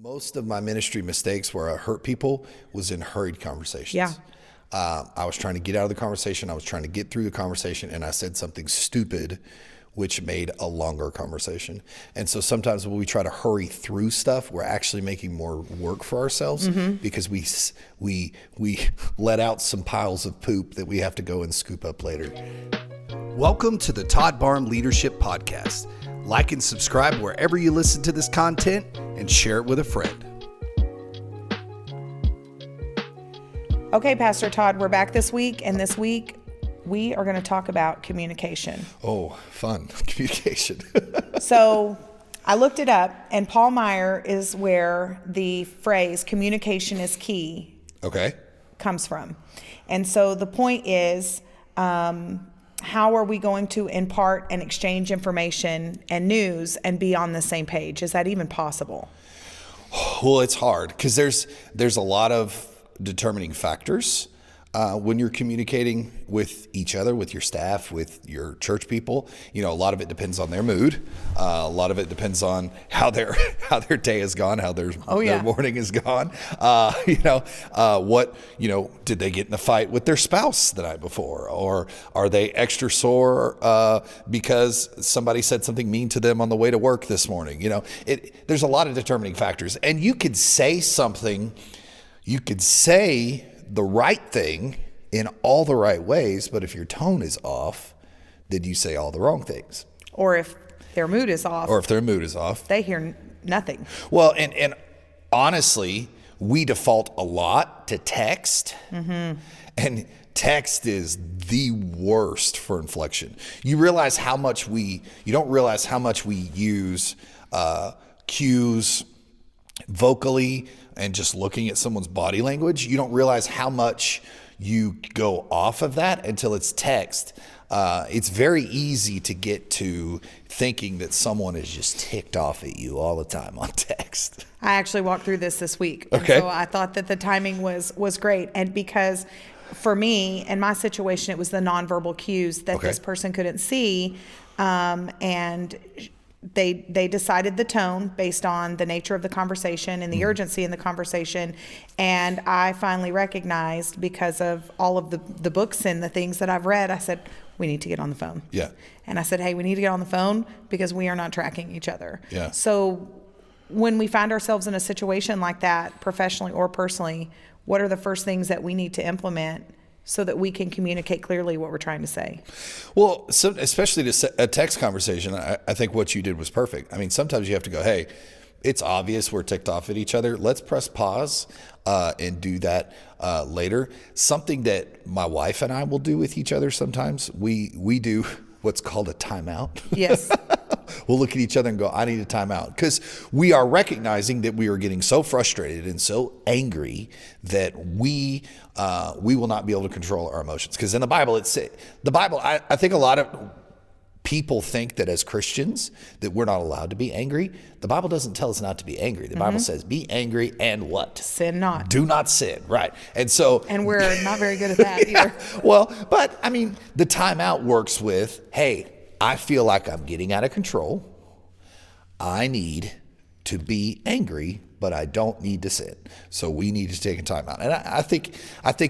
Most of my ministry mistakes where I hurt people was in hurried conversations. Yeah. I was trying to get out of the conversation. I was trying to get through the conversation, and I said something stupid, which made a longer conversation. And so sometimes when we try to hurry through stuff, we're actually making more work for ourselves because we let out some piles of poop that we have to go and scoop up later. Welcome to the Todd Barham Leadership Podcast. Like and subscribe wherever you listen to this content and share it with a friend. Okay, Pastor Todd, we're back this week, and this week we are going to talk about communication. Oh, fun. Communication. So I looked it up, and Paul Meyer is where the phrase communication is key comes from. And so the point is, how are we going to impart and exchange information and news and be on the same page? Is that even possible? Well, it's hard because there's a lot of determining factors when you're communicating with each other, with your staff, with your church people. You know, a lot of it depends on their mood. A lot of it depends on how their day has gone, how their morning has gone. Did they get in a fight with their spouse the night before, or are they extra sore because somebody said something mean to them on the way to work this morning? You know, there's a lot of determining factors, and you could say something. You could say the right thing in all the right ways, but if your tone is off, then you say all the wrong things. Or if their mood is off. They hear nothing. Well, and honestly, we default a lot to text. Mm-hmm. And text is the worst for inflection. You don't realize how much we use cues vocally and just looking at someone's body language. You don't realize how much you go off of that until it's text. It's very easy to get to thinking that someone is just ticked off at you all the time on text. I actually walked through this week. Okay. And so I thought that the timing was great. And because for me, in my situation, it was the nonverbal cues that this person couldn't see. And they decided the tone based on the nature of the conversation and the urgency in the conversation. And I finally recognized, because of all of the books and the things that I've read, I said, we need to get on the phone. Yeah. And I said, hey, we need to get on the phone because we are not tracking each other. Yeah. So when we find ourselves in a situation like that, professionally or personally, what are the first things that we need to implement so that we can communicate clearly what we're trying to say? Well, so especially a text conversation, I think what you did was perfect. I mean, sometimes you have to go, hey, it's obvious we're ticked off at each other. Let's press pause and do that later. Something that my wife and I will do with each other sometimes, we do what's called a timeout. Yes. We'll look at each other and go, I need a timeout. Because we are recognizing that we are getting so frustrated and so angry that we will not be able to control our emotions. Because in the Bible, I think a lot of people think that as Christians that we're not allowed to be angry. The Bible doesn't tell us not to be angry. The Bible says be angry and what? Sin not. Do not sin. Right. And we're not very good at that either. Well, but I mean, the timeout works with, hey, I feel like I'm getting out of control. I need to be angry, but I don't need to sin. So we need to take a time out. And I think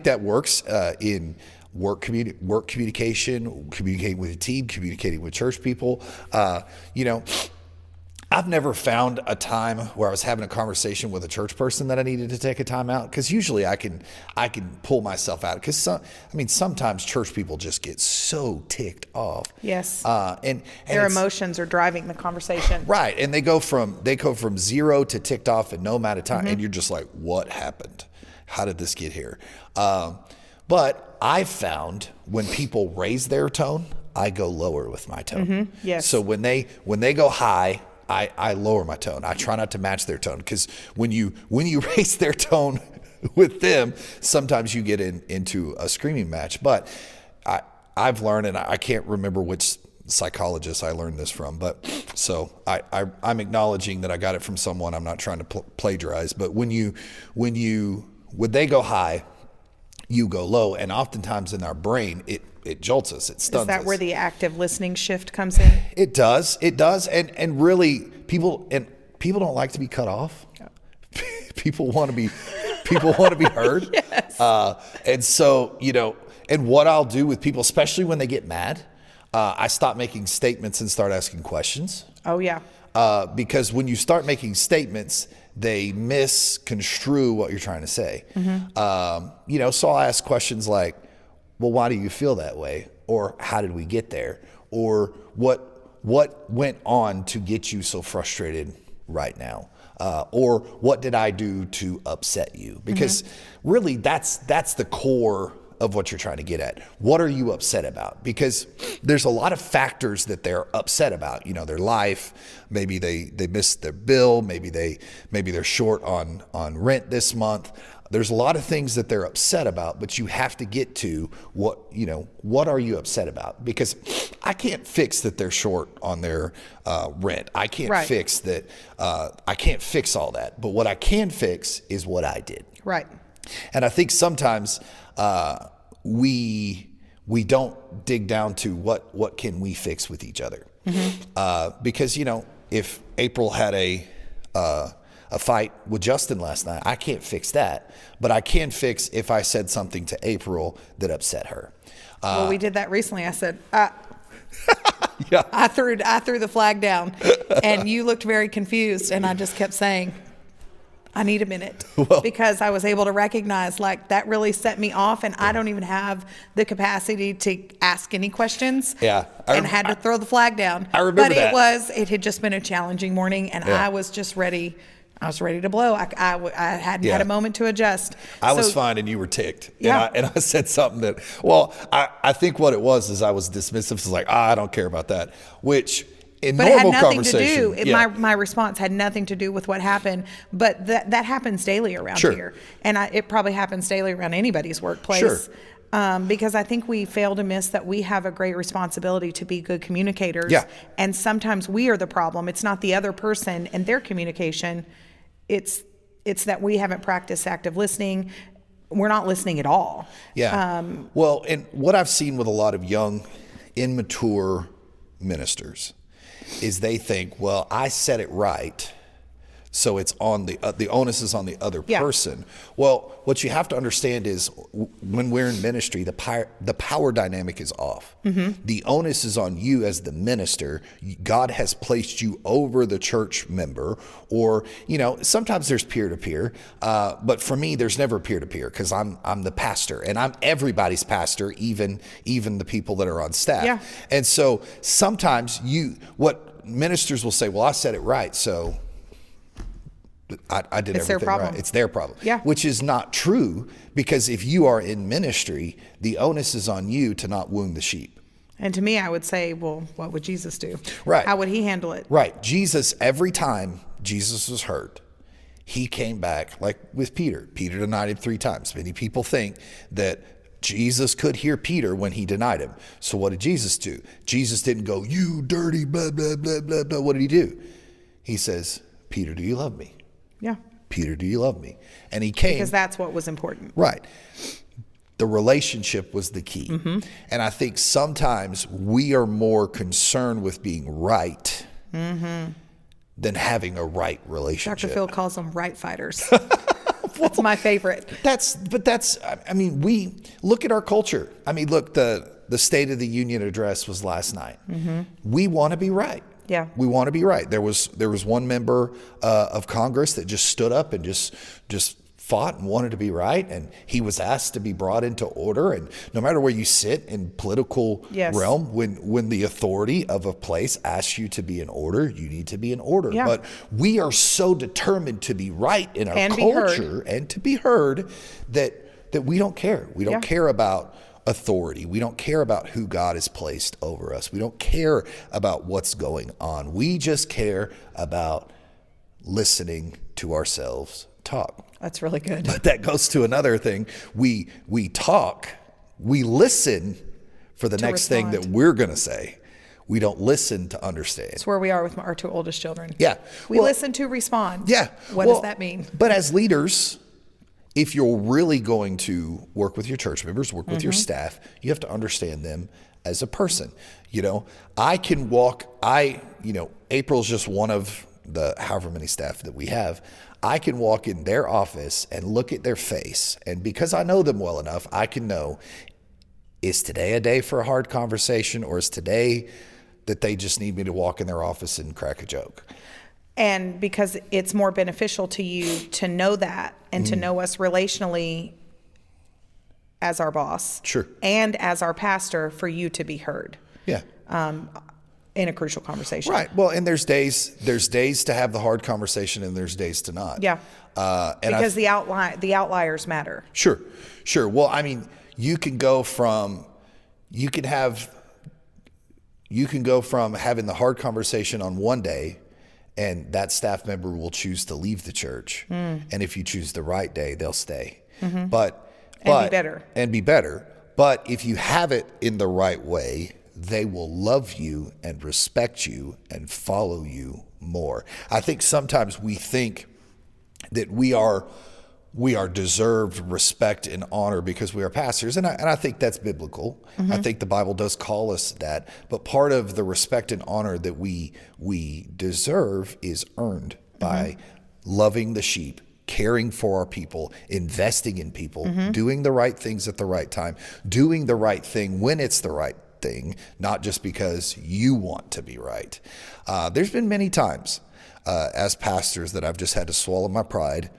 that works in work communication, communicating with a team, communicating with church people. I've never found a time where I was having a conversation with a church person that I needed to take a time out, because usually I can pull myself out, because sometimes church people just get so ticked off. Yes. And their emotions are driving the conversation. Right. And they go from 0 to ticked off in no amount of time. And you're just like, what happened? How did this get here? But I've found when people raise their tone, I go lower with my tone. Mm-hmm. Yes. So when they go high, I lower my tone. I try not to match their tone, because when you raise their tone with them, sometimes you get into a screaming match. But I've learned, and I can't remember which psychologist I learned this from, but so I'm acknowledging that I got it from someone. I'm not trying to plagiarize, but when they go high, you go low, and oftentimes in our brain it jolts us, it stuns us. Is that where the active listening shift comes in? It does, and really people don't like to be cut off. People want to be heard. Yes. And so, and what I'll do with people, especially when they get mad, I stop making statements and start asking questions. Oh, yeah. Because when you start making statements, they misconstrue what you're trying to say. So I'll ask questions like, well, why do you feel that way? Or how did we get there? Or what went on to get you so frustrated right now? Or what did I do to upset you? Because really that's the core of what you're trying to get at. What are you upset about? Because there's a lot of factors that they're upset about. Their life, maybe they missed their bill, maybe they're short on rent this month. There's a lot of things that they're upset about, but you have to get to what are you upset about? Because I can't fix that they're short on their rent. I can't fix that. I can't fix all that. But what I can fix is what I did. Right. And I think sometimes we don't dig down to what can we fix with each other. Because if April had a fight with Justin last night, I can't fix that, but I can fix if I said something to April that upset her. Well, we did that recently. I said, Yeah. I threw the flag down, and you looked very confused, and I just kept saying, I need a minute, because I was able to recognize that really set me off, and I don't even have the capacity to ask any questions. Yeah. And had to throw the flag down. I remember that. But it had just been a challenging morning, and I was just ready. I was ready to blow. I hadn't had a moment to adjust. I was fine and you were ticked. Yeah. And I said something that, I think what it was is I was dismissive. It's like, I don't care about that, which in but normal it had nothing to conversation. do. My response had nothing to do with what happened, but that happens daily around here. And it probably happens daily around anybody's workplace. Sure. Because I think we fail to miss that we have a great responsibility to be good communicators. Yeah. And sometimes we are the problem. It's not the other person and their communication. It's that we haven't practiced active listening. We're not listening at all. Yeah. And what I've seen with a lot of young, immature ministers is they think, well, I said it right, so it's on the onus is on the other person. Well, what you have to understand is when we're in ministry, the power dynamic is off. The onus is on you as the minister. God has placed you over the church member, or sometimes there's peer-to-peer, but for me, there's never peer-to-peer because I'm the pastor, and I'm everybody's pastor, even the people that are on staff. Yeah. And so sometimes what ministers will say, well, I said it right, so I did It's their everything problem. right. It's their problem. Yeah. Which is not true, because if you are in ministry, the onus is on you to not wound the sheep. And to me, I would say, well, what would Jesus do? Right. How would he handle it? Right. Jesus, every time Jesus was hurt, he came back, like with Peter. Peter denied him 3 times. Many people think that Jesus could hear Peter when he denied him. So what did Jesus do? Jesus didn't go, you dirty, blah, blah, blah, blah, blah. What did he do? He says, Peter, do you love me? Yeah. Peter, do you love me? And he came. Because that's what was important. Right. The relationship was the key. And I think sometimes we are more concerned with being right than having a right relationship. Dr. Phil calls them right fighters. That's my favorite. We look at our culture. Look, the State of the Union address was last night. We want to be right. Yeah. We want to be right. There was one member of Congress that just stood up and just fought and wanted to be right, and he was asked to be brought into order. And no matter where you sit in political realm, when the authority of a place asks you to be in order, you need to be in order. Yeah. But we are so determined to be right in our And culture and to be heard that we don't care. We don't care about authority. We don't care about who God has placed over us. We don't care about what's going on. We just care about listening to ourselves talk. That's really good. But that goes to another thing. We talk, we listen for the next thing that we're going to say. We don't listen to understand. It's where we are with our 2 oldest children. Yeah. We listen to respond. Yeah. What does that mean? But as leaders, if you're really going to work with your church members, work with your staff, you have to understand them as a person. April's just one of the however many staff that we have. I can walk in their office and look at their face, and because I know them well enough, I can know, is today a day for a hard conversation, or is today that they just need me to walk in their office and crack a joke? And because it's more beneficial to you to know that and to know us relationally as our boss. Sure. And as our pastor, for you to be heard. Yeah. In a crucial conversation. Right. Well, and there's days to have the hard conversation, and there's days to not. Yeah. And because the outliers matter. Sure. Well, I mean, you can go from having the hard conversation on one day, and that staff member will choose to leave the church. And if you choose the right day, they'll stay. But be better. But if you have it in the right way, they will love you and respect you and follow you more. I think sometimes we think that we are deserved respect and honor because we are pastors. And I think that's biblical. I think the Bible does call us that. But part of the respect and honor that we deserve is earned by loving the sheep, caring for our people, investing in people, doing the right things at the right time, doing the right thing when it's the right thing, not just because you want to be right. There's been many times as pastors that I've just had to swallow my pride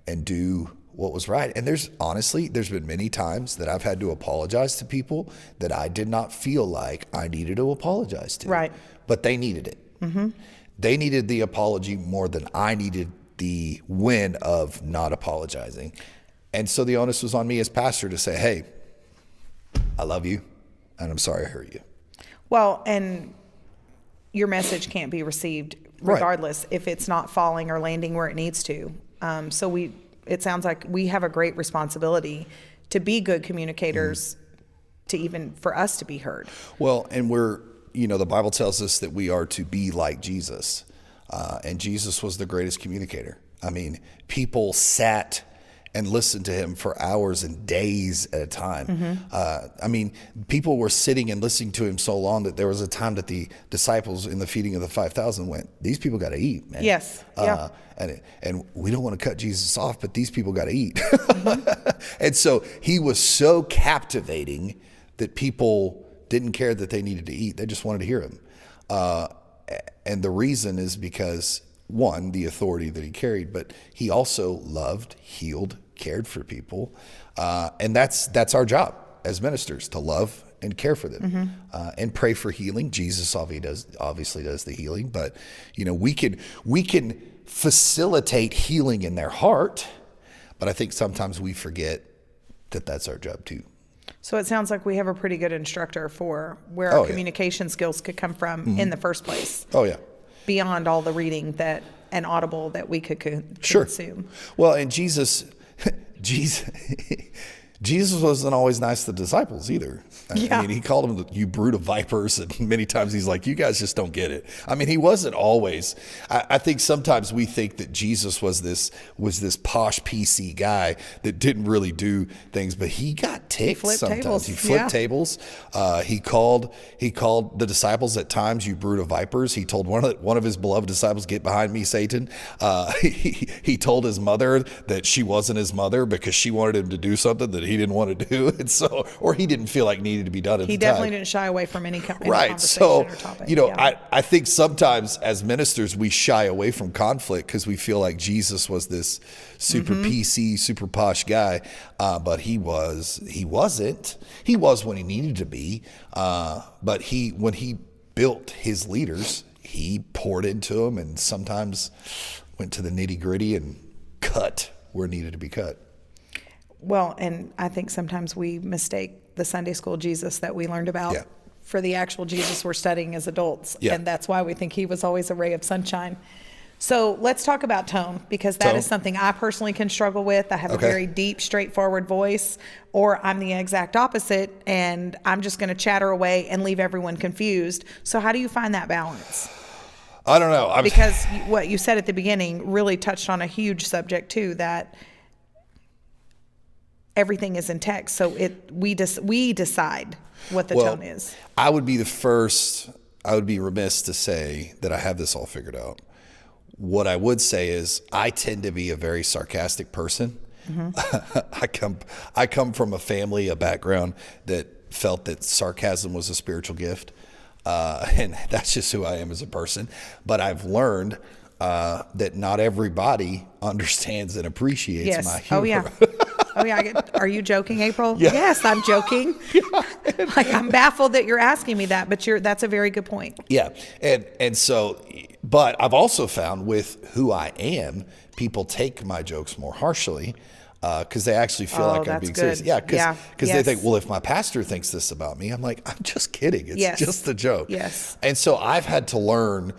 and do what was right. And there's been many times that I've had to apologize to people that I did not feel like I needed to apologize to. Right. But they needed it. They needed the apology more than I needed the win of not apologizing. And so the onus was on me as pastor to say, hey, I love you, and I'm sorry I hurt you. Well, and your message can't be received regardless if it's not falling or landing where it needs to. So it sounds like we have a great responsibility to be good communicators, for us to be heard. Well, and the Bible tells us that we are to be like Jesus. And Jesus was the greatest communicator. I mean, people sat and listened to him for hours and days at a time. I mean, people were sitting and listening to him so long that there was a time that the disciples in the feeding of the 5,000 went, these people got to eat, man. Yes. Yeah. And we don't want to cut Jesus off, but these people got to eat. And so he was so captivating that people didn't care that they needed to eat. They just wanted to hear him. And the reason is because, one, the authority that he carried, but he also loved, healed, cared for people. And that's our job as ministers, to love and care for them, and pray for healing. Jesus obviously does the healing, but we can facilitate healing in their heart, but I think sometimes we forget that that's our job too. So it sounds like we have a pretty good instructor for where our communication skills could come from in the first place. Oh yeah. Beyond all the reading and audible that we could consume. Well, and Jesus wasn't always nice to the disciples either. I mean, he called them, you brood of vipers, and many times he's like, you guys just don't get it. I mean, he wasn't always. I think sometimes we think that Jesus was this posh PC guy that didn't really do things, but he got ticked sometimes. He flipped tables. He called the disciples at times, you brood of vipers. He told one of his beloved disciples, get behind me, Satan. He told his mother that she wasn't his mother because she wanted him to do something that he didn't want to do, and so, or he didn't feel like needed to be done at the time. He definitely didn't shy away from any conversation or topic. I think sometimes as ministers we shy away from conflict because we feel like Jesus was this super PC, super posh guy, but he wasn't. He was when he needed to be, but when he built his leaders, he poured into them and sometimes went to the nitty gritty and cut where it needed to be cut. Well, and I think sometimes we mistake the Sunday school Jesus that we learned about for the actual Jesus we're studying as adults. Yeah. And that's why we think he was always a ray of sunshine. So let's talk about tone, because that is something I personally can struggle with. I have a very deep, straightforward voice, or I'm the exact opposite, and I'm just going to chatter away and leave everyone confused. So how do you find that balance? I don't know. Because what you said at the beginning really touched on a huge subject too, that everything is in text. So we decide what the tone is. I would be remiss to say that I have this all figured out. What I would say is I tend to be a very sarcastic person. I come from a family, a background that felt that sarcasm was a spiritual gift. And that's just who I am as a person. But I've learned that not everybody understands and appreciates my humor. Oh, yeah. Oh, yeah. Are you joking, April? Yeah. Yes, I'm joking. Like, I'm baffled that you're asking me that, but that's a very good point. Yeah. And so, but I've also found with who I am, people take my jokes more harshly because they actually feel like I'm being serious. Yeah. Because they think, well, if my pastor thinks this about me, I'm like, I'm just kidding. It's just a joke. Yes. And so I've had to learn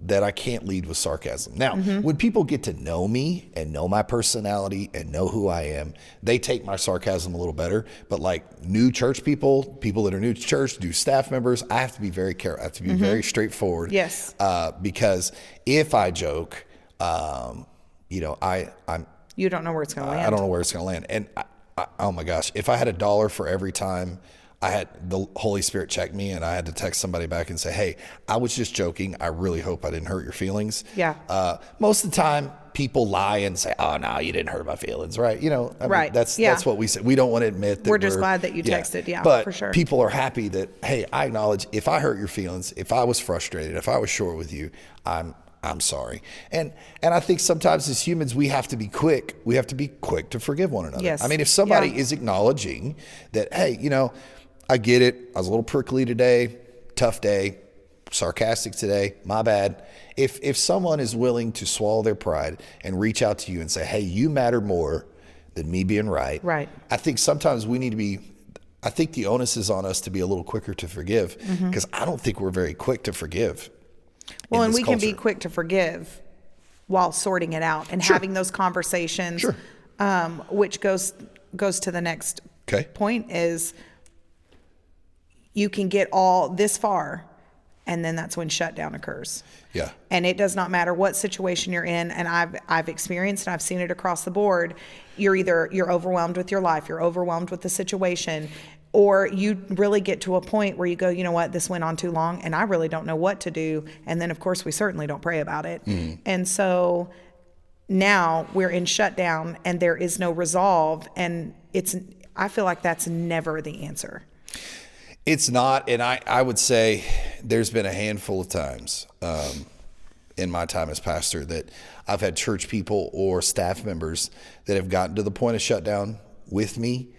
that I can't lead with sarcasm. Now, when people get to know me and know my personality and know who I am, they take my sarcasm a little better. But like new church people that are new to church, new staff members, I have to be very careful. I have to be very straightforward. Yes. Because if I joke, I'm You don't know where it's going to land. I don't know where it's going to land. And oh my gosh, if I had $1 for every time I had the Holy Spirit check me and I had to text somebody back and say, hey, I was just joking. I really hope I didn't hurt your feelings. Yeah. Most of the time people lie and say, oh, no, you didn't hurt my feelings. Right. I mean, that's what we say. We don't want to admit that we're just glad that you texted. Yeah, but for sure. People are happy that, hey, I acknowledge if I hurt your feelings, if I was frustrated, if I was short with you, I'm sorry. And I think sometimes as humans, we have to be quick. We have to be quick to forgive one another. Yes. I mean, if somebody is acknowledging that, hey, I get it. I was a little prickly today, tough day, sarcastic today, my bad. If someone is willing to swallow their pride and reach out to you and say, hey, you matter more than me being right. Right. I think sometimes we need to be, I think the onus is on us to be a little quicker to forgive because I don't think we're very quick to forgive. Well, and we can be quick to forgive while sorting it out and having those conversations, which goes to the next point is you can get all this far and then that's when shutdown occurs. Yeah. And it does not matter what situation you're in. And I've experienced and I've seen it across the board. You're overwhelmed with your life. You're overwhelmed with the situation. Or you really get to a point where you go, you know what, this went on too long and I really don't know what to do. And then of course we certainly don't pray about it. And so now we're in shutdown and there is no resolve. And I feel like that's never the answer. It's not. And I would say there's been a handful of times in my time as pastor that I've had church people or staff members that have gotten to the point of shutdown with me.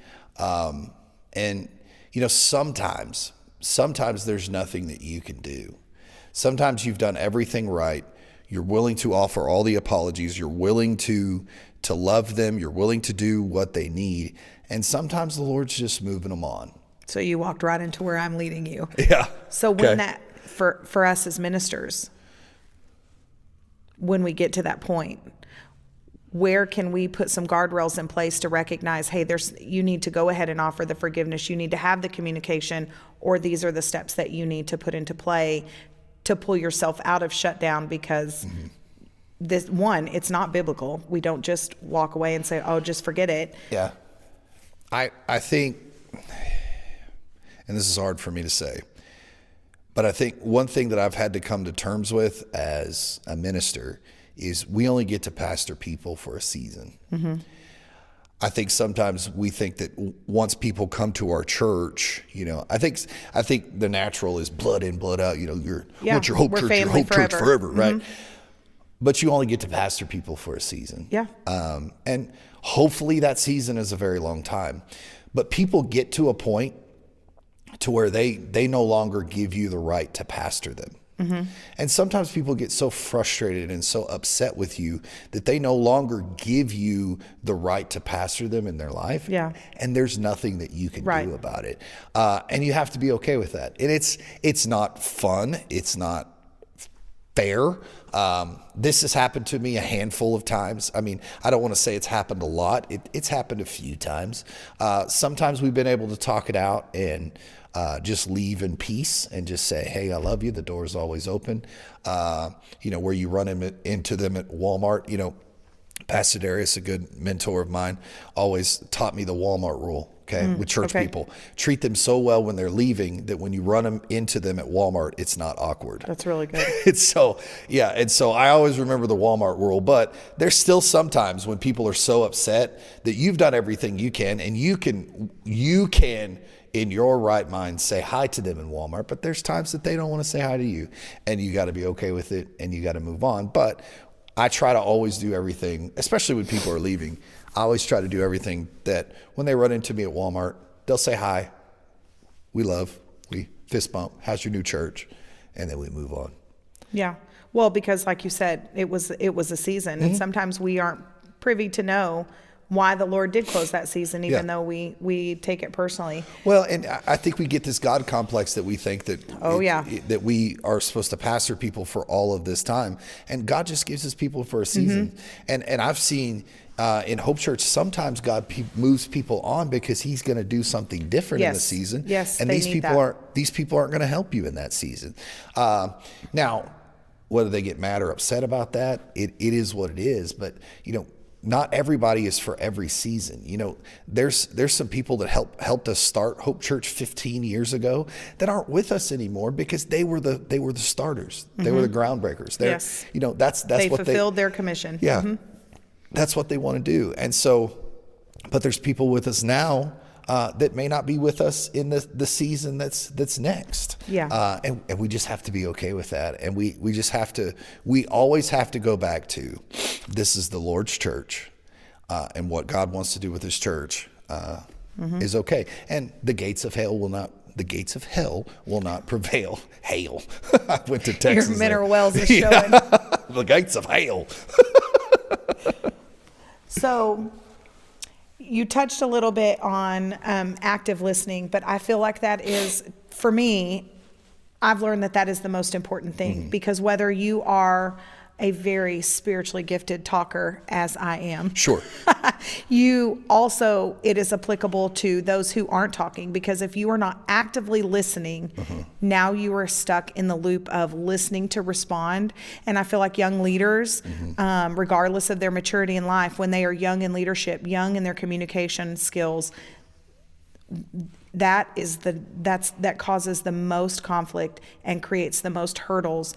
And, sometimes there's nothing that you can do. Sometimes you've done everything right. You're willing to offer all the apologies. You're willing to love them. You're willing to do what they need. And sometimes the Lord's just moving them on. So you walked right into where I'm leading you. Yeah. So when that, for us as ministers, when we get to that point, where can we put some guardrails in place to recognize, hey, you need to go ahead and offer the forgiveness. You need to have the communication, or these are the steps that you need to put into play to pull yourself out of shutdown because it's not biblical. We don't just walk away and say, oh, just forget it. Yeah. I think, and this is hard for me to say, but I think one thing that I've had to come to terms with as a minister is we only get to pastor people for a season. I think sometimes we think that once people come to our church, I think the natural is blood in, blood out. What's your hope church? Your hope church forever, right? But you only get to pastor people for a season. Yeah. And hopefully that season is a very long time. But people get to a point to where they no longer give you the right to pastor them. And sometimes people get so frustrated and so upset with you that they no longer give you the right to pastor them in their life. Yeah. And there's nothing that you can do about it. And you have to be okay with that. And it's not fun. It's not fair. This has happened to me a handful of times. I mean, I don't want to say it's happened a lot. It's happened a few times. Sometimes we've been able to talk it out and just leave in peace and just say, hey, I love you. The door is always open. Where you run into them at Walmart, Pastor Darius, a good mentor of mine, always taught me the Walmart rule. Okay, with church people, treat them so well when they're leaving that when you run them into them at Walmart, it's not awkward. That's really good. And so I always remember the Walmart rule, but there's still sometimes when people are so upset that you've done everything you can, and you can in your right mind say hi to them in Walmart, but there's times that they don't want to say hi to you, and you got to be okay with it, and you got to move on. But I try to always do everything, especially when people are leaving. I always try to do everything that when they run into me at Walmart, they'll say hi, we fist bump, how's your new church? And then we move on. Yeah. Well, because like you said, it was a season, and sometimes we aren't privy to know why the Lord did close that season, even though we take it personally. Well, and I think we get this God complex that we think that that we are supposed to pastor people for all of this time, and God just gives us people for a season. And I've seen in Hope Church sometimes God moves people on because He's going to do something different in the season. Yes, and these people aren't going to help you in that season. Now, whether they get mad or upset about that, it is what it is. But not everybody is for every season. There's some people that helped us start Hope Church 15 years ago that aren't with us anymore because they were the starters. They were the groundbreakers. That's they what fulfilled their commission. Yeah, that's what they want to do. And so, but there's people with us now that may not be with us in the season that's next. Yeah. And we just have to be okay with that. And we always have to go back to, this is the Lord's church, and what God wants to do with His church is okay. And the gates of hell will not prevail. Hail. I went to Texas. Your mineral wells is showing. The gates of hell. So you touched a little bit on active listening, but I feel like that is, for me, I've learned that is the most important thing, because whether you are a very spiritually gifted talker, as I am. Sure. It is applicable to those who aren't talking, because if you are not actively listening, now you are stuck in the loop of listening to respond. And I feel like young leaders, regardless of their maturity in life, when they are young in leadership, young in their communication skills, that causes the most conflict and creates the most hurdles.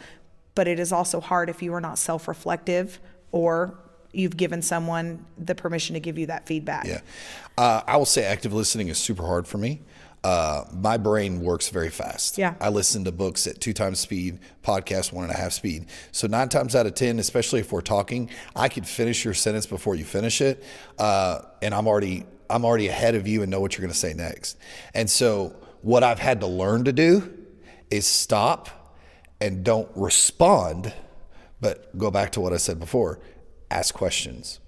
But it is also hard if you are not self-reflective, or you've given someone the permission to give you that feedback. Yeah. I will say active listening is super hard for me. My brain works very fast. Yeah. I listen to books at 2 times speed, podcasts 1.5 speed. So 9 times out of 10, especially if we're talking, I could finish your sentence before you finish it. And I'm already ahead of you and know what you're going to say next. And so what I've had to learn to do is stop and don't respond, but go back to what I said before, ask questions.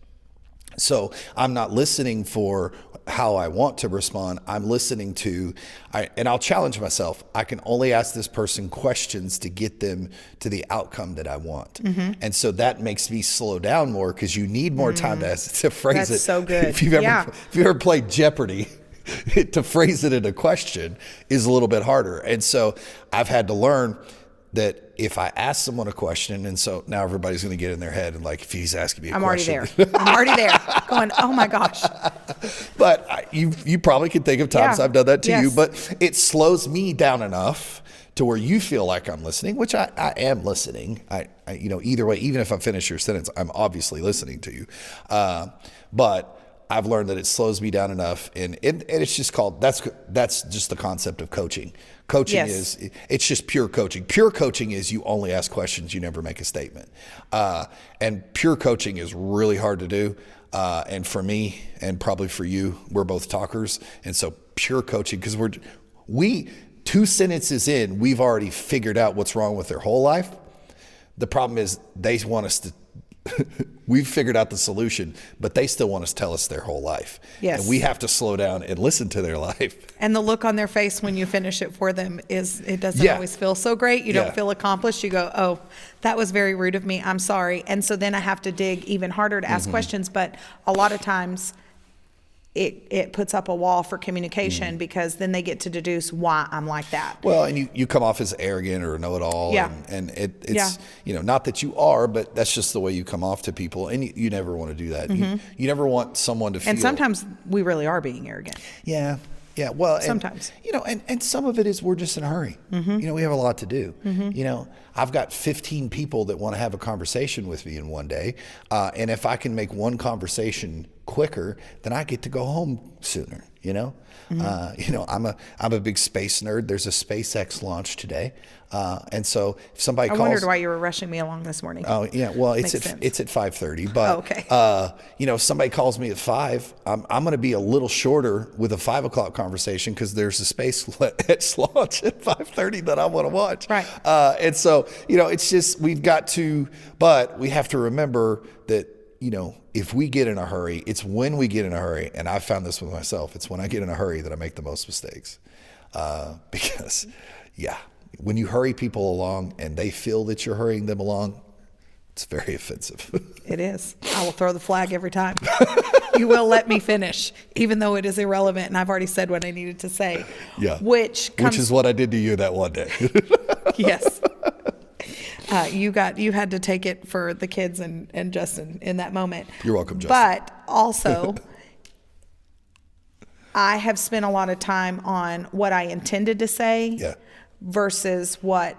So I'm not listening for how I want to respond. I'm listening and I'll challenge myself. I can only ask this person questions to get them to the outcome that I want. And so that makes me slow down more, because you need more time to phrase it. That's so good. If you've ever played Jeopardy, to phrase it in a question is a little bit harder. And so I've had to learn that if I ask someone a question, and so now everybody's going to get in their head and like, if he's asking me a question. I'm already there going, oh my gosh. But you probably can think of times I've done that to you, but it slows me down enough to where you feel like I'm listening, which I am listening. I either way, even if I finish your sentence, I'm obviously listening to you. But I've learned that it slows me down enough, and it's just called, that's just the concept of coaching. Coaching it's just pure coaching. Pure coaching is you only ask questions, you never make a statement. And pure coaching is really hard to do. And for me, and probably for you, we're both talkers. And so pure coaching, because we 2 sentences in, we've already figured out what's wrong with their whole life. The problem is they want us to, we've figured out the solution, but they still want us to tell us their whole life. Yes. And we have to slow down and listen to their life. And the look on their face when you finish it for them it doesn't always feel so great. You don't feel accomplished. You go, oh, that was very rude of me. I'm sorry. And so then I have to dig even harder to ask questions. But a lot of times it puts up a wall for communication because then they get to deduce why I'm like that. Well, and you come off as arrogant or know-it-all. Yeah. And it's, not that you are, but that's just the way you come off to people. And you never want to do that. You never want someone to feel. And sometimes we really are being arrogant. Yeah. Yeah. Well, sometimes. And some of it is we're just in a hurry. We have a lot to do. I've got 15 people that want to have a conversation with me in one day. And if I can make one conversation quicker, then I get to go home sooner, I'm a big space nerd. There's a SpaceX launch today. And so if somebody calls. I wondered why you were rushing me along this morning. Oh yeah. Well, it's at 5:30, but, if somebody calls me at 5, I'm going to be a little shorter with a 5 o'clock conversation because there's a SpaceX launch at 5:30 that I want to watch. Right. And so, it's just, but we have to remember that, if we get in a hurry, it's when we get in a hurry. And I found this with myself. It's when I get in a hurry that I make the most mistakes. Because when you hurry people along and they feel that you're hurrying them along, it's very offensive. It is. I will throw the flag every time. You will let me finish, even though it is irrelevant and I've already said what I needed to say. Yeah. Which is what I did to you that one day. Yes. You had to take it for the kids and Justin in that moment. You're welcome, Justin. But also, I have spent a lot of time on what I intended to say versus where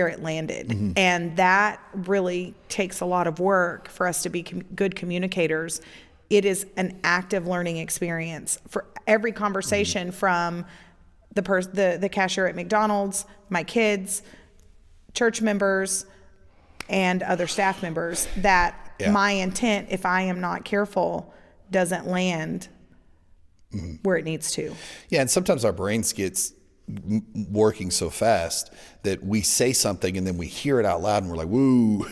it landed. And that really takes a lot of work for us to be good communicators. It is an active learning experience for every conversation from the cashier at McDonald's, my kids, church members, and other staff members, that my intent, if I am not careful, doesn't land where it needs to. Yeah, and sometimes our brains gets working so fast that we say something and then we hear it out loud and we're like, woo,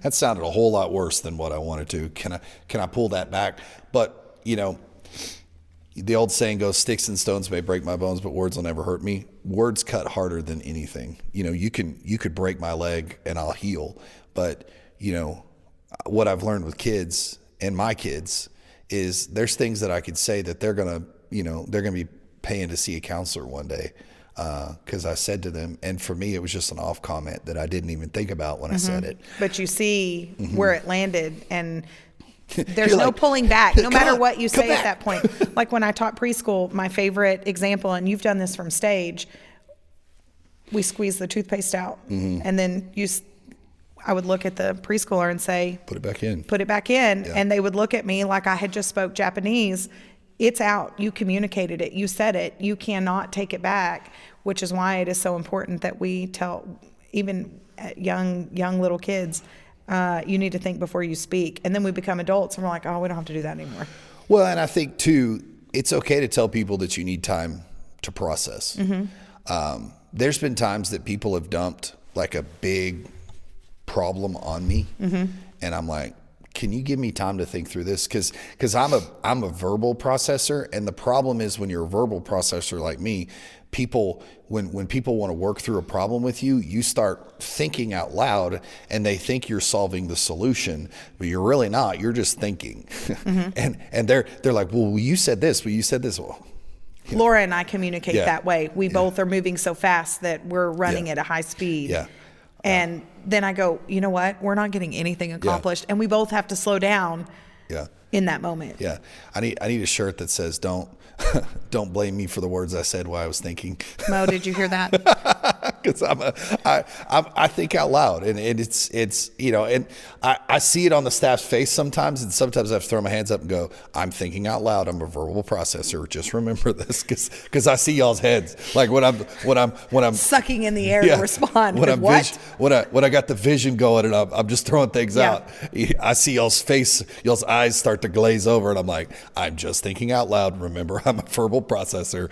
that sounded a whole lot worse than what I wanted to. Can I pull that back? But, the old saying goes, sticks and stones may break my bones, but words will never hurt me. Words cut harder than anything. You could break my leg and I'll heal. But, what I've learned with kids and my kids is there's things that I could say that they're going to be paying to see a counselor one day. Because I said to them, and for me, it was just an off comment that I didn't even think about when I said it. But you see where it landed, and there's no pulling back, no matter what you say at that point. Like when I taught preschool, my favorite example, and you've done this from stage, we squeeze the toothpaste out, and then I would look at the preschooler and say, put it back in. Yeah. And they would look at me like I had just spoke Japanese. It's out. You communicated it. You said it. You cannot take it back, which is why it is so important that we tell even young little kids, you need to think before you speak. And then we become adults and we're like, oh, we don't have to do that anymore. Well, and I think too, it's okay to tell people that you need time to process. There's been times that people have dumped like a big problem on me, and I'm like, can you give me time to think through this? Because I'm a verbal processor, and the problem is when you're a verbal processor like me, people when people want to work through a problem with you, you start thinking out loud, and they think you're solving the solution, but you're really not. You're just thinking, and they're like, well, you said this. Well, you said this. Well, Laura and I communicate that way. We both are moving so fast that we're running at a high speed. And then I go, you know what? We're not getting anything accomplished. And we both have to slow down in that moment. Yeah. I need a shirt that says, don't blame me for the words I said while I was thinking. Mo, did you hear that? Because I think out loud, and it's and I see it on the staff's face sometimes, and sometimes I have to throw my hands up and go, I'm thinking out loud. I'm a verbal processor. Just remember this, because I see y'all's heads like when I'm sucking in the air to respond. When I got the vision going and I'm just throwing things out, I see y'all's face, y'all's eyes start to glaze over, and I'm like, I'm just thinking out loud. Remember, I'm a verbal processor.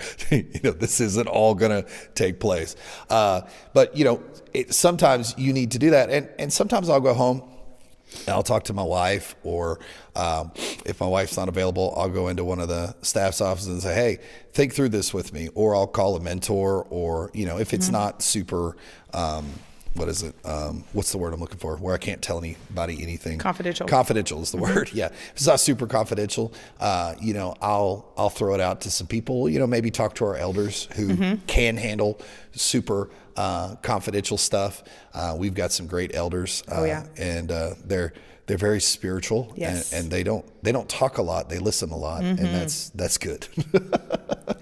This isn't all gonna take place. But sometimes you need to do that, and sometimes I'll go home and I'll talk to my wife, or if my wife's not available, I'll go into one of the staff's offices and say, hey, think through this with me, or I'll call a mentor, or if it's not super what is it? What's the word I'm looking for? Where I can't tell anybody anything. Confidential. Confidential is the word. Yeah. If it's not super confidential, I'll throw it out to some people, maybe talk to our elders who can handle super confidential stuff. We've got some great elders. And they're very spiritual. Yes. And they don't talk a lot. They listen a lot. And that's good.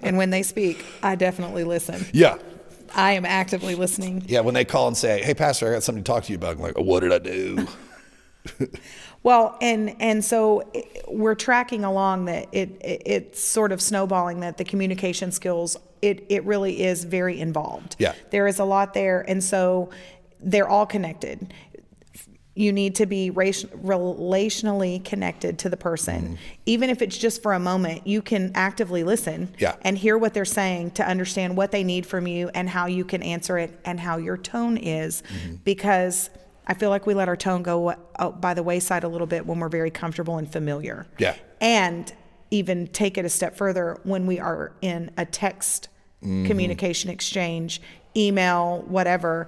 And when they speak, I definitely listen. Yeah. I am actively listening. Yeah, when they call and say, "Hey, Pastor, I got something to talk to you about," I'm like, oh, "What did I do?" Well, and so we're tracking along that it's sort of snowballing, that the communication skills, it really is very involved. Yeah. There is a lot there, and so they're all connected. You need to be relationally connected to the person. Even if it's just for a moment, you can actively listen and hear what they're saying to understand what they need from you and how you can answer it and how your tone is. Because I feel like we let our tone go by the wayside a little bit when we're very comfortable and familiar. Yeah. And even take it a step further when we are in a text communication exchange, email, whatever.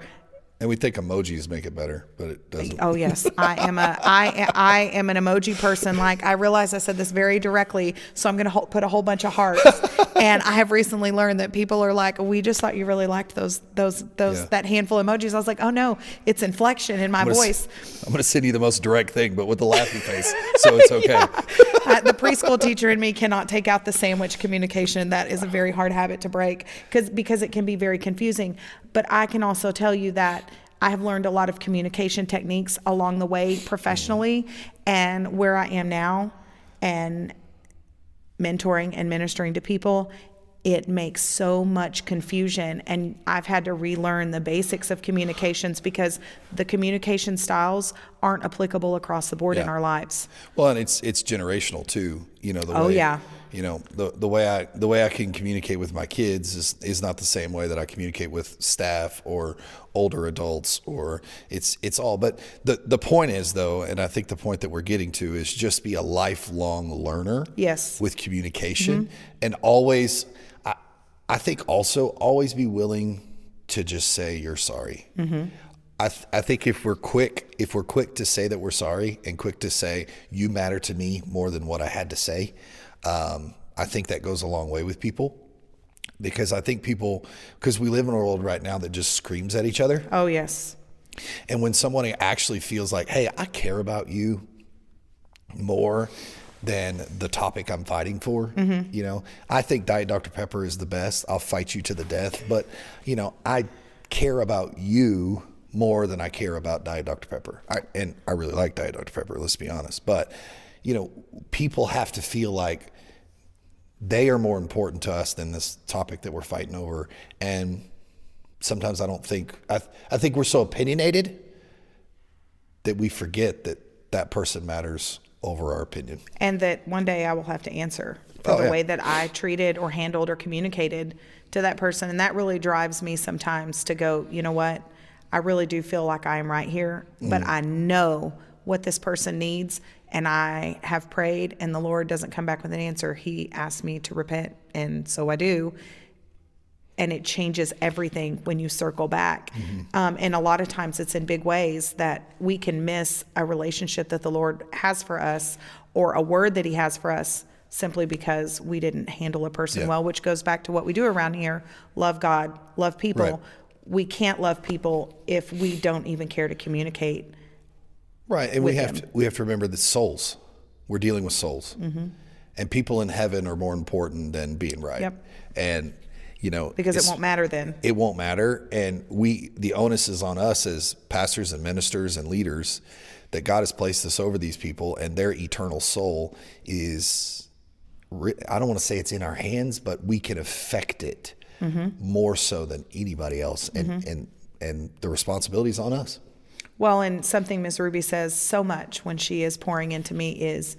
And we think emojis make it better, but it doesn't. Oh yes, I am an emoji person. Like, I realize I said this very directly, so I'm going to put a whole bunch of hearts. And I have recently learned that people are like, "We just thought you really liked that handful of emojis." I was like, "Oh no, it's inflection in my voice." I'm going to send you the most direct thing, but with the laughing face, so it's okay. The preschool teacher in me cannot take out the sandwich communication. That is a very hard habit to break because it can be very confusing. But I can also tell you that I have learned a lot of communication techniques along the way professionally, and where I am now and mentoring and ministering to people, it makes so much confusion, and I've had to relearn the basics of communications because the communication styles aren't applicable across the board in our lives. Well, and it's generational too. The way I can communicate with my kids is not the same way that I communicate with staff or older adults, or it's all. But the point is, though, and I think the point that we're getting to is just be a lifelong learner. Yes. With communication, and always. I think also always be willing to just say you're sorry. I think if we're quick to say that we're sorry and quick to say you matter to me more than what I had to say, I think that goes a long way with people. Because I think because we live in a world right now that just screams at each other. Oh yes. And when someone actually feels like, hey, I care about you more than the topic I'm fighting for. I think Diet Dr. Pepper is the best. I'll fight you to the death, but I care about you more than I care about Diet Dr. Pepper. I really like Diet Dr. Pepper, let's be honest. But people have to feel like they are more important to us than this topic that we're fighting over. And sometimes I think we're so opinionated that we forget that person matters over our opinion. And that one day I will have to answer for the way that I treated or handled or communicated to that person. And that really drives me sometimes to go, you know what? I really do feel like I am right here, but I know what this person needs. And I have prayed, and the Lord doesn't come back with an answer. He asked me to repent, and so I do. And it changes everything when you circle back. And a lot of times it's in big ways that we can miss a relationship that the Lord has for us, or a word that he has for us, simply because we didn't handle a person well, which goes back to what we do around here. Love God, love people. Right. We can't love people if we don't even care to communicate. Right. And we have to remember that souls, we're dealing with souls, and people in heaven are more important than being right. Yep. And because it won't matter then. It won't matter. And the onus is on us as pastors and ministers and leaders, that God has placed us over these people, and their eternal soul is, I don't want to say it's in our hands, but we can affect it more so than anybody else. And the responsibility is on us. Well, and something Ms. Ruby says so much when she is pouring into me is,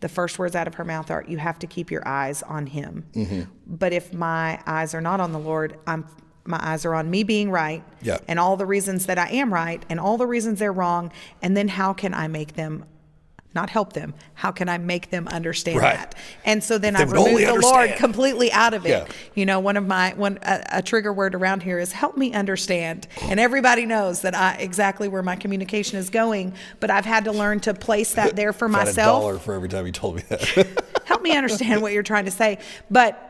the first words out of her mouth are, you have to keep your eyes on him. But if my eyes are not on the Lord, my eyes are on me being right, and all the reasons that I am right and all the reasons they're wrong. And then how can I make them not help them. How can I make them understand Right. that? And so then If I they would only remove the Lord understand. completely out of it. Yeah. You know, a trigger word around here is help me understand. And everybody knows that exactly where my communication is going, but I've had to learn to place that there for If I had myself. $1 for every time you told me that. Help me understand what you're trying to say. But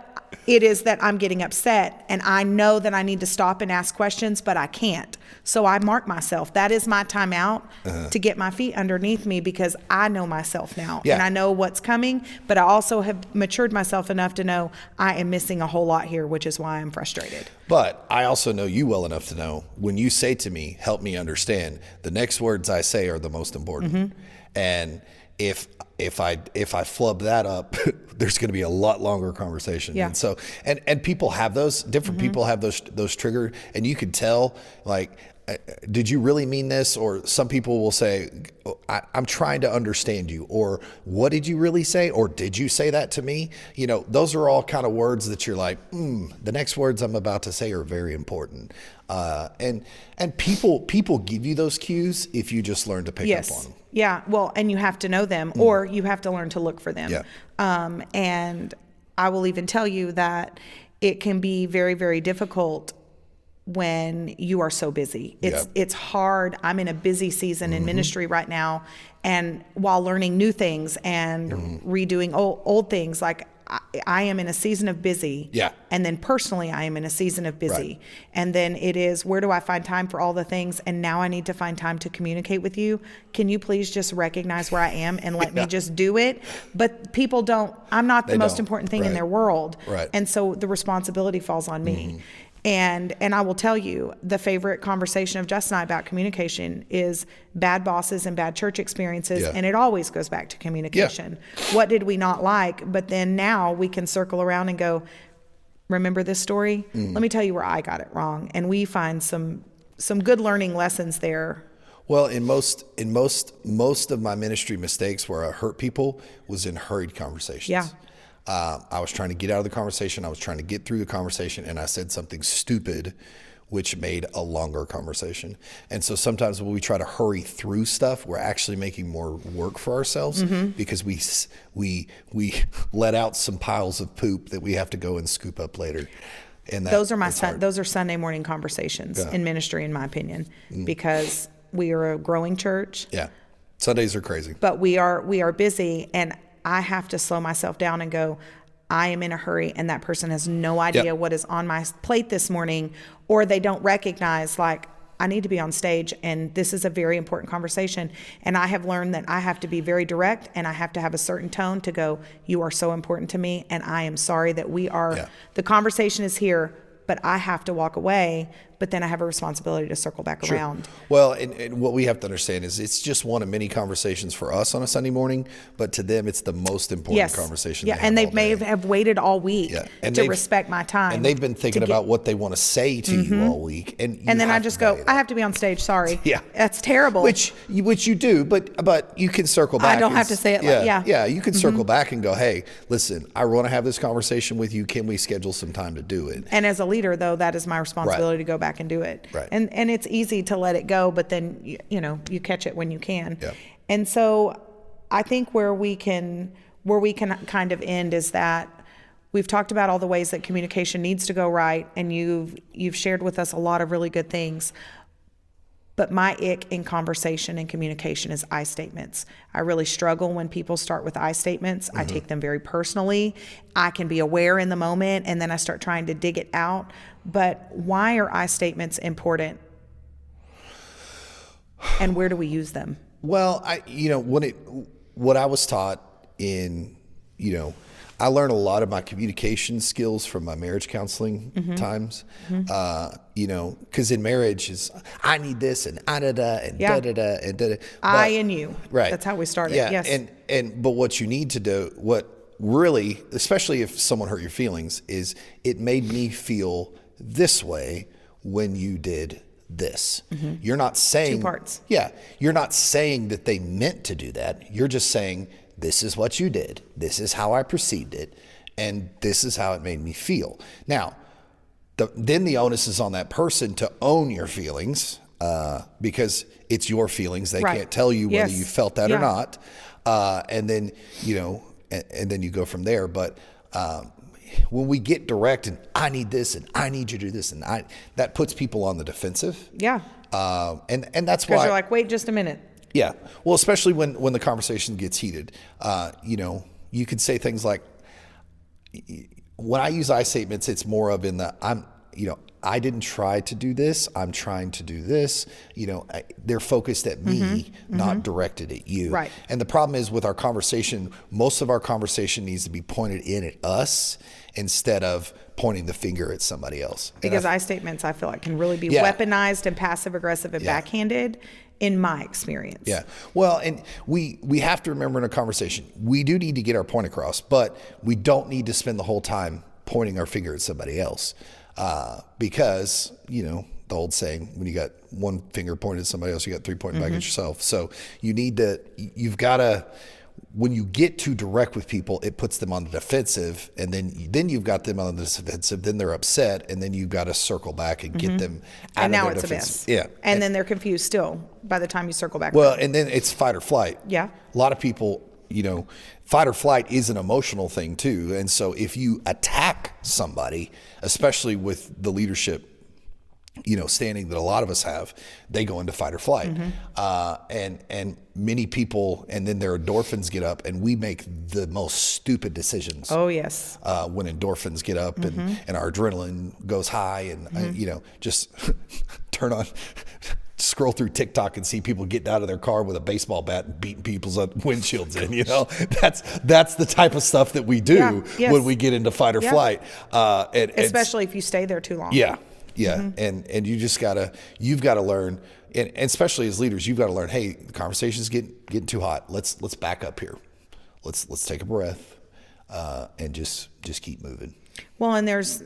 it is that I'm getting upset and I know that I need to stop and ask questions, but I can't. So I mark myself. That is my time out to get my feet underneath me because I know myself now Yeah. and I know what's coming, but I also have matured myself enough to know I am missing a whole lot here, which is why I'm frustrated. But I also know you well enough to know when you say to me, help me understand, the next words I say are the most important. And if I flub that up, there's going to be a lot longer conversation. Yeah. And so, and people have those, different people have those trigger, and you could tell, like, did you really mean this? Or some people will say, I'm trying to understand you. Or what did you really say? Or did you say that to me? You know, those are all kind of words that you're like, the next words I'm about to say are very important. And people give you those cues if you just learn to pick up on them. Yeah. Well, and you have to know them or you have to learn to look for them. Yeah. And I will even tell you that it can be very, very difficult when you are so busy. It's hard. I'm in a busy season in ministry right now, and while learning new things and redoing old things, like I am in a season of busy. Yeah. And then personally, I am in a season of busy. Right. And then it is, where do I find time for all the things? And now I need to find time to communicate with you. Can you please just recognize where I am and let me just do it? But people don't, I'm not the most important thing in their world. Right. And so the responsibility falls on me. And I will tell you, the favorite conversation of Justin and I about communication is bad bosses and bad church experiences. Yeah. And it always goes back to communication. What did we not like? But then now we can circle around and go, remember this story? Let me tell you where I got it wrong. And we find some good learning lessons there. Well, in most of my ministry mistakes where I hurt people was in hurried conversations. Yeah. I was trying to get out of the conversation. I was trying to get through the conversation, and I said something stupid, which made a longer conversation. And so sometimes when we try to hurry through stuff, we're actually making more work for ourselves because we let out some piles of poop that we have to go and scoop up later. And Those are Sunday morning conversations in ministry, in my opinion, because we are a growing church. Yeah, Sundays are crazy. But we are busy, and I have to slow myself down and go, I am in a hurry, and that person has no idea what is on my plate this morning, or they don't recognize, like, I need to be on stage, and this is a very important conversation. And I have learned that I have to be very direct, and I have to have a certain tone to go, you are so important to me, and I am sorry that the conversation is here, but I have to walk away. But then I have a responsibility to circle back around. Well, and what we have to understand is it's just one of many conversations for us on a Sunday morning, but to them it's the most important conversation. Yeah, and they may have waited all week to respect my time. And they've been thinking about what they want to say to you all week. And then I just go, I have to be on stage, sorry. Yeah. That's terrible. Which you do, but you can circle back. I don't have to say it Yeah, you can circle back and go, hey, listen, I want to have this conversation with you. Can we schedule some time to do it? And as a leader, though, that is my responsibility to go back and do it. Right. And it's easy to let it go, but then you catch it when you can. Yeah. And so I think where we can kind of end is that we've talked about all the ways that communication needs to go right, and you've shared with us a lot of really good things. But my ick in conversation and communication is I statements. I really struggle when people start with I statements. I take them very personally. I can be aware in the moment, and then I start trying to dig it out. But why are I statements important? And where do we use them? Well, what I was taught in, I learned a lot of my communication skills from my marriage counseling times. Because in marriage is I need this and da-da-da and da-da-da and da-da. I and you. Right. That's how we started. Yeah. Yes. But what you need to do, what really, especially if someone hurt your feelings, is it made me feel this way when you did this. You're not saying 2 parts. Yeah. You're not saying that they meant to do that. You're just saying, this is what you did. This is how I perceived it. And this is how it made me feel. Now, then the onus is on that person to own your feelings, because it's your feelings. They can't tell you whether you felt that or not. And then, and then you go from there. But when we get direct and I need this and I need you to do this and that puts people on the defensive. Yeah. And that's why. Because you're like, wait just a minute. Yeah. Well, especially when the conversation gets heated, you could say things like, when I use I statements, it's more of in the, I didn't try to do this. I'm trying to do this. They're focused at me, not directed at you. Right. And the problem is with our conversation, most of our conversation needs to be pointed in at us instead of pointing the finger at somebody else. Because I statements, I feel like, can really be Yeah. weaponized and passive aggressive and backhanded in my experience. Yeah. Well, and we have to remember in a conversation, we do need to get our point across, but we don't need to spend the whole time pointing our finger at somebody else. Because, the old saying, when you got one finger pointed at somebody else, you got three pointing back at yourself. So you've got to, when you get too direct with people, it puts them on the defensive, and then you've got them on the defensive, then they're upset, and then you've got to circle back and get them out And of now their it's defense. a mess. Yeah. And then they're confused still by the time you circle back. Well, and then it's fight or flight. Yeah. A lot of people, fight or flight is an emotional thing too. And so if you attack somebody, especially with the leadership, standing that a lot of us have, they go into fight or flight. And many people, and then their endorphins get up, and we make the most stupid decisions. Oh, yes. When endorphins get up and our adrenaline goes high, and just turn on, scroll through TikTok and see people getting out of their car with a baseball bat and beating people's windshields in. That's the type of stuff that we do when we get into fight or flight. Especially if you stay there too long. Yeah. Yeah. And you just you've got to learn, and especially as leaders, you've got to learn, hey, the conversation's getting too hot. Let's back up here. Let's take a breath, and just keep moving. Well, and there's,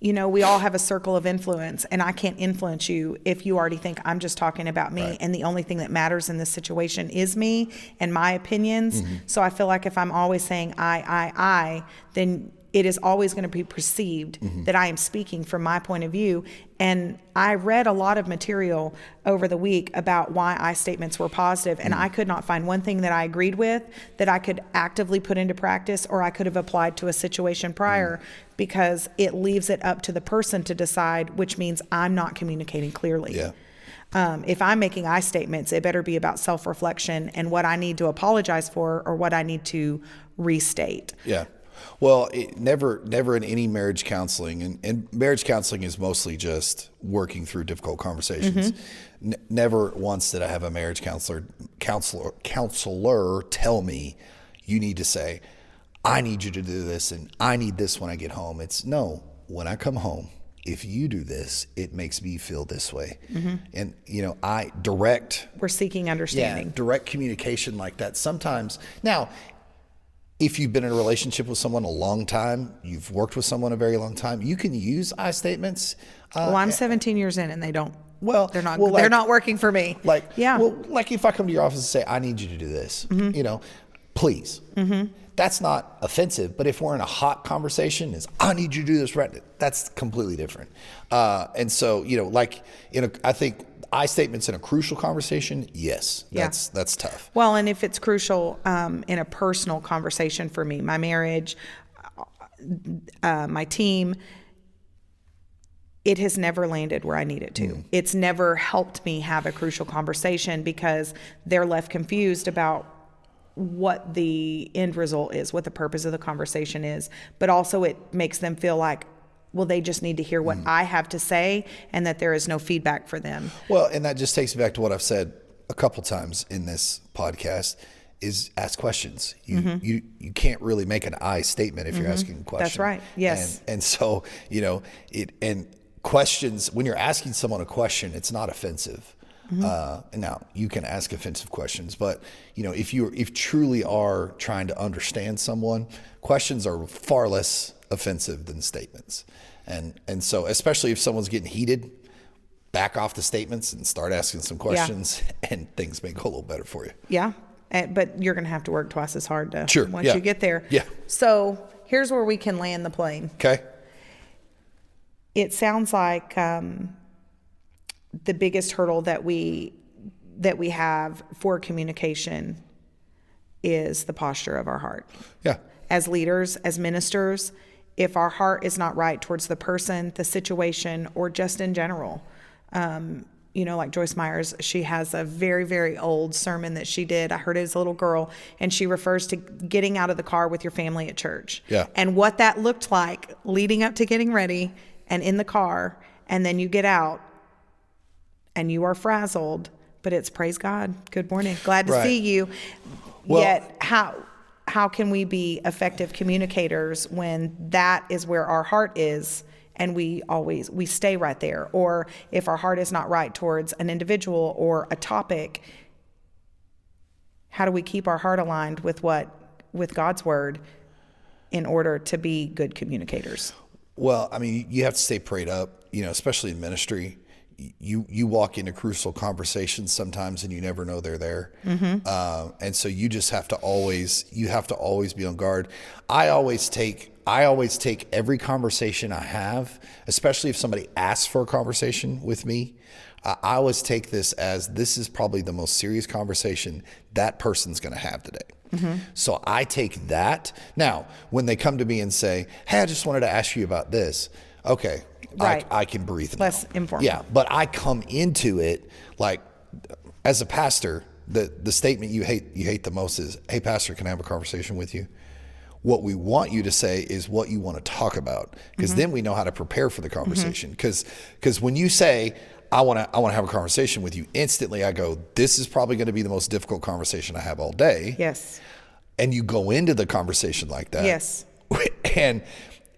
we all have a circle of influence, and I can't influence you if you already think I'm just talking about me. Right. And the only thing that matters in this situation is me and my opinions. So I feel like if I'm always saying I, then it is always going to be perceived that I am speaking from my point of view. And I read a lot of material over the week about why I statements were positive, and I could not find one thing that I agreed with that I could actively put into practice or I could have applied to a situation prior, because it leaves it up to the person to decide, which means I'm not communicating clearly. Yeah. If I'm making I statements, it better be about self-reflection and what I need to apologize for or what I need to restate. Yeah. Well, never in any marriage counseling, and marriage counseling is mostly just working through difficult conversations. Never once did I have a marriage counselor tell me, you need to say, I need you to do this and I need this when I get home. It's no, when I come home, if you do this, it makes me feel this way. And, We're seeking understanding. direct communication like that. Sometimes, now, if you've been in a relationship with someone a long time, you've worked with someone a very long time, you can use I statements. Well, I'm 17 years in and they don't. Well, they're not. well, they're not working for me. Like if I come to your office and say, I need you to do this, please. That's not offensive. But if we're in a hot conversation, is I need you to do this right, that's completely different. And so, I think I statements in a crucial conversation, yes, that's tough. Well, and if it's crucial in a personal conversation for me, my marriage, my team, it has never landed where I need it to. It's never helped me have a crucial conversation because they're left confused about what the end result is, what the purpose of the conversation is. But also it makes them feel like, well, they just need to hear what I have to say and that there is no feedback for them. Well, and that just takes me back to what I've said a couple times in this podcast is ask questions. You can't really make an I statement if you're asking a question. That's right. Yes. And so, and questions, when you're asking someone a question, it's not offensive. Now you can ask offensive questions, but if you truly are trying to understand someone, questions are far less offensive than statements. And so, especially if someone's getting heated, back off the statements and start asking some questions, and things may go a little better for you. Yeah. But you're going to have to work twice as hard to once you get there. Yeah. So here's where we can land the plane. Okay. It sounds like the biggest hurdle that we have for communication is the posture of our heart. Yeah. As leaders, as ministers, if our heart is not right towards the person, the situation, or just in general, like Joyce Myers, she has a very, very old sermon that she did. I heard it as a little girl, and she refers to getting out of the car with your family at church. Yeah. And what that looked like leading up to getting ready and in the car, and then you get out and you are frazzled, but it's praise God. Good morning. Glad to see you. Well, Yet how can we be effective communicators when that is where our heart is and we stay right there? Or if our heart is not right towards an individual or a topic, how do we keep our heart aligned with God's word in order to be good communicators? Well, I mean, you have to stay prayed up, especially in ministry. You walk into crucial conversations sometimes and you never know they're there. Mm-hmm. And so you just have to always be on guard. I always take every conversation I have, especially if somebody asks for a conversation with me. I always take this is probably the most serious conversation that person's going to have today. Mm-hmm. So I take that. Now, when they come to me and say, "Hey, I just wanted to ask you about this." Okay. Right. I can breathe now. Less informal. Yeah, but I come into it like, as a pastor, the statement you hate the most is, "Hey, pastor, can I have a conversation with you?" What we want you to say is what you want to talk about, because then we know how to prepare for the conversation. Because when you say, I want to have a conversation with you, instantly I go, this is probably going to be the most difficult conversation I have all day. Yes. And you go into the conversation like that. Yes. And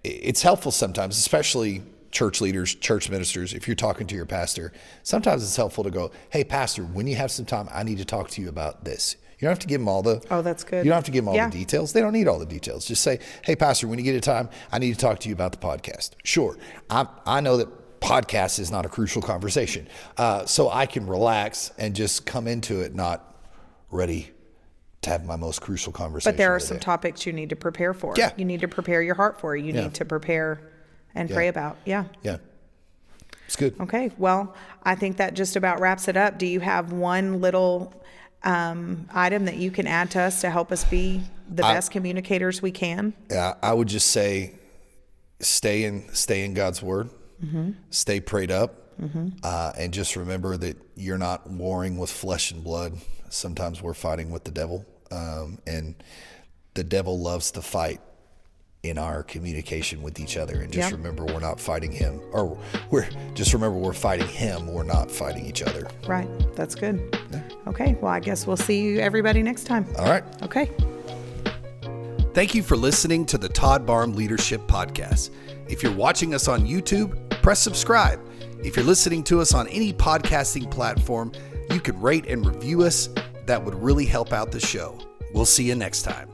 it's helpful sometimes, especially church leaders, church ministers, if you're talking to your pastor, sometimes it's helpful to go, "Hey, pastor, when you have some time, I need to talk to you about this." You don't have to give them all the... Oh, that's good. You don't have to give them all the details. They don't need all the details. Just say, "Hey, pastor, when you get a time, I need to talk to you about the podcast." Sure. I know that podcast is not a crucial conversation. So I can relax and just come into it not ready to have my most crucial conversation. But there are some topics you need to prepare for. Yeah. You need to prepare your heart for. You need to prepare and pray about. Yeah. Yeah. It's good. Okay. Well, I think that just about wraps it up. Do you have one little item that you can add to us to help us be the best communicators we can? Yeah, I would just say stay in God's word, stay prayed up, and just remember that you're not warring with flesh and blood. Sometimes we're fighting with the devil, and the devil loves to fight in our communication with each other. And just remember, we're not fighting him, or we're fighting him. We're not fighting each other. Right. That's good. Yeah. Okay. Well, I guess we'll see you everybody next time. All right. Okay. Thank you for listening to the Todd Barham Leadership Podcast. If you're watching us on YouTube, press subscribe. If you're listening to us on any podcasting platform, you could rate and review us. That would really help out the show. We'll see you next time.